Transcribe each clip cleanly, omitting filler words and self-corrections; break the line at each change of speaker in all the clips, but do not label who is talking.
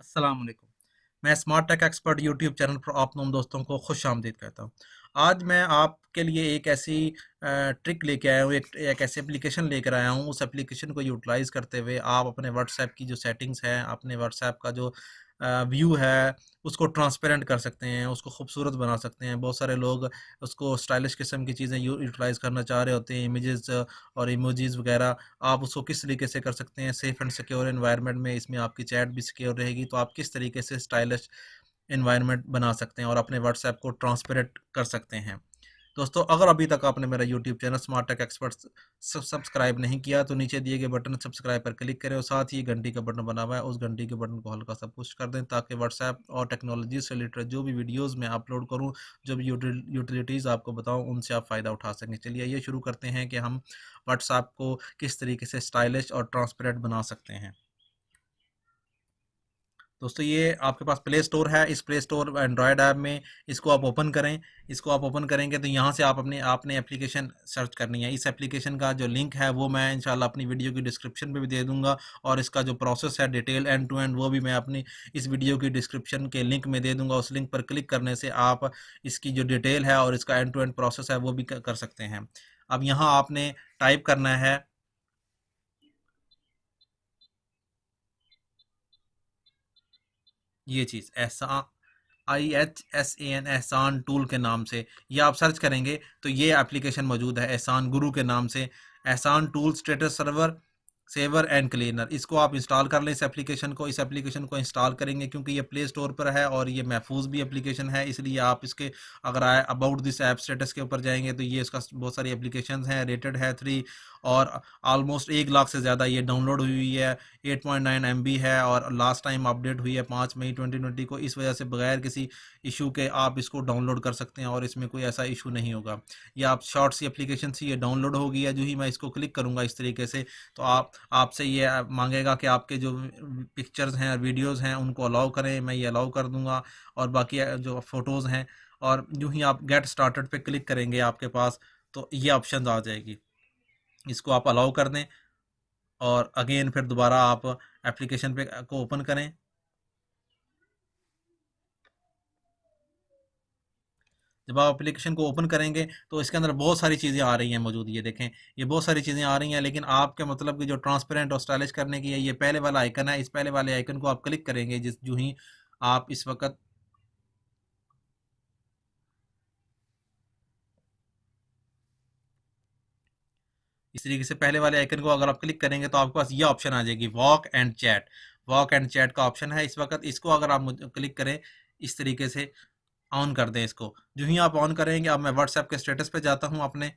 अस्सलाम वालेकुम। मैं smart tech expert YouTube channel पर आप तमाम दोस्तों को खुश आमदीद कहता हूँ। आज मैं आपके लिए एक ऐसी ट्रिक लेके आया हूँ, एक ऐसी एप्लीकेशन लेकर आया हूँ। उस एप्लीकेशन को यूटिलाइज़ करते हुए आप अपने व्हाट्सएप की जो सेटिंग्स है, अपने व्हाट्सएप का जो व्यू है, उसको ट्रांसपेरेंट कर सकते हैं, उसको खूबसूरत बना सकते हैं। बहुत सारे लोग उसको स्टाइलिश किस्म की चीज़ें यूटिलाइज़ करना चाह रहे होते हैं, इमेजेस और इमोजीज़ वगैरह। आप उसको किस तरीके से कर सकते हैं सेफ़ एंड सिक्योर एनवायरनमेंट में, इसमें आपकी चैट भी सिक्योर रहेगी। तो आप किस तरीके से स्टाइलिश एनवायरनमेंट बना सकते हैं और अपने व्हाट्सएप को ट्रांसपेरेंट कर सकते हैं। दोस्तों, अगर अभी तक आपने मेरा YouTube channel smart tech experts subscribe नहीं किया तो नीचे दिए गए बटन सब्सक्राइब पर क्लिक करें और साथ ही घंटी का बटन बना हुआ है, उस घंटी के बटन को हल्का सा पुश कर दें ताकि व्हाट्सएप और टेक्नोलॉजी से रिलेटेड जो भी वीडियोस मैं अपलोड करूं, जो भी यूटिलिटीज़ आपको बताऊं, उनसे आप फ़ायदा उठा सकें। चलिए ये शुरू करते हैं कि हम व्हाट्सएप को किस तरीके से स्टाइलिश और ट्रांसपेरेंट बना सकते हैं। दोस्तों, ये आपके पास प्ले स्टोर है। इस प्ले स्टोर एंड्रॉयड ऐप में इसको आप ओपन करें। इसको आप ओपन करेंगे तो यहाँ से आप आपने एप्लीकेशन सर्च करनी है। इस एप्लीकेशन का जो लिंक है वो मैं इंशाल्लाह अपनी वीडियो की डिस्क्रिप्शन में भी दे दूंगा, और इसका जो प्रोसेस है डिटेल एंड टू एंड वो भी मैं अपनी इस वीडियो की डिस्क्रिप्शन के लिंक में दे दूंगा। उस लिंक पर क्लिक करने से आप इसकी जो डिटेल है और इसका एंड टू एंड प्रोसेस है वो भी कर सकते हैं। अब यहाँ आपने टाइप करना है ये चीज़ ऐसा IHSAN एहसान टूल के नाम से। ये आप सर्च करेंगे तो ये एप्लीकेशन मौजूद है एहसान गुरु के नाम से। Ehsan tool status server saver and cleaner, इसको आप इंस्टॉल कर लें। इस एप्लीकेशन को इंस्टॉल करेंगे क्योंकि ये प्ले स्टोर पर है और ये महफूज भी एप्लीकेशन है, इसलिए आप इसके अगर आए अबाउट दिस ऐप स्टेटस के ऊपर जाएंगे तो ये इसका बहुत सारी एप्लीकेशन हैं, रेटेड है 3, और ऑलमोस्ट 1 लाख से ज़्यादा ये डाउनलोड हुई है। 8.9 MB है और लास्ट टाइम अपडेट हुई है 5 मई 2020 को। इस वजह से बगैर किसी इशू के आप इसको डाउनलोड कर सकते हैं और इसमें कोई ऐसा इशू नहीं होगा। ये आप शॉर्ट सी एप्लीकेशन से ये डाउनलोड हो गई है। जो ही मैं इसको क्लिक करूँगा इस तरीके से तो आपसे ये मांगेगा कि आपके जो पिक्चर्स हैं वीडियोस हैं उनको अलाउ करें। मैं ये अलाउ कर दूंगा, और बाकी जो फ़ोटोज़ हैं, और यूँ ही आप गेट स्टार्टेड पे क्लिक करेंगे आपके पास तो ये ऑप्शन आ जाएगी। इसको आप अलाउ कर दें और अगेन फिर दोबारा आप एप्लीकेशन पे को ओपन करें। जब आप एप्लीकेशन को ओपन करेंगे तो इसके अंदर बहुत सारी चीज़ें आ रही हैं मौजूद। ये देखें, ये बहुत सारी चीज़ें आ रही हैं, लेकिन आपके मतलब कि जो ट्रांसपेरेंट और स्टाइलिश करने की है, ये पहले वाला आइकन है। इस पहले वाले आइकन को आप क्लिक करेंगे जिस जो ही आप इस वक्त इस तरीके से पहले वाले आइकन को अगर आप क्लिक करेंगे तो आपके पास ये ऑप्शन आ जाएगी walk and chat. Walk and chat का ऑप्शन है इस वक्त। इसको अगर आप क्लिक करें इस तरीके से ऑन कर दें इसको। जो ही आप ऑन करेंगे, अब मैं व्हाट्सएप के स्टेटस पे जाता हूँ, अपने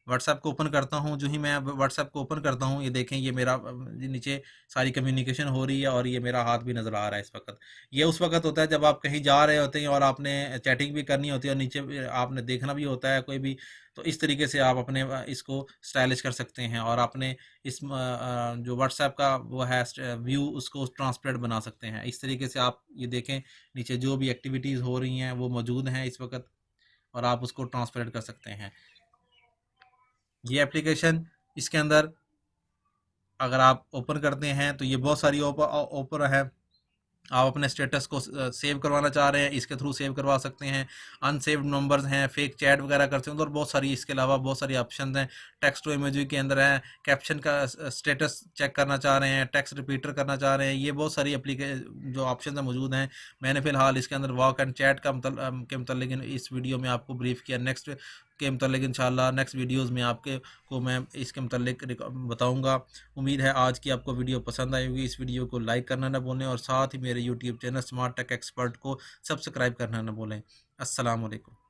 व्हाट्सएप को ओपन करता हूँ। जो ही मैं व्हाट्सएप को ओपन करता हूँ, ये देखें, ये मेरा ये नीचे सारी कम्युनिकेशन हो रही है और ये मेरा हाथ भी नज़र आ रहा है इस वक्त। ये उस वक्त होता है जब आप कहीं जा रहे होते हैं और आपने चैटिंग भी करनी होती है और नीचे आपने देखना भी होता है कोई भी। तो इस तरीके से आप अपने इसको स्टाइलिश कर सकते हैं और अपने इस जो व्हाट्सएप का वो है व्यू, उसको ट्रांसपेरेंट बना सकते हैं। इस तरीके से आप ये देखें, नीचे जो भी एक्टिविटीज़ हो रही हैं वो मौजूद हैं इस वक्त, और आप उसको ट्रांसपेरेंट कर सकते हैं। ये एप्लीकेशन इसके अंदर अगर आप ओपन करते हैं तो ये बहुत सारी ओपर है। आप अपने स्टेटस को सेव करवाना चाह रहे हैं, इसके थ्रू सेव करवा सकते हैं। अनसेव्ड नंबर्स हैं, फेक चैट वगैरह करते हैं तो, और बहुत सारी इसके अलावा बहुत सारी ऑप्शन हैं। टेक्स्ट टू इमेज के अंदर है, कैप्शन का स्टेटस चेक करना चाह रहे हैं, टेक्स्ट रिपीटर करना चाह रहे हैं। ये बहुत सारी जो ऑप्शन है मौजूद हैं। मैंने फिलहाल इसके अंदर वॉक एंड चैट के मतलब इस वीडियो में आपको ब्रीफ किया। नेक्स्ट के मतलब इंशाल्लाह नेक्स्ट वीडियोस में आपके को मैं इसके मतलब बताऊंगा। उम्मीद है आज की आपको वीडियो पसंद आई होगी। इस वीडियो को लाइक करना ना भूलें और साथ ही मेरे YouTube channel smart tech expert को सब्सक्राइब करना ना भूलें। अस्सलाम वालेकुम।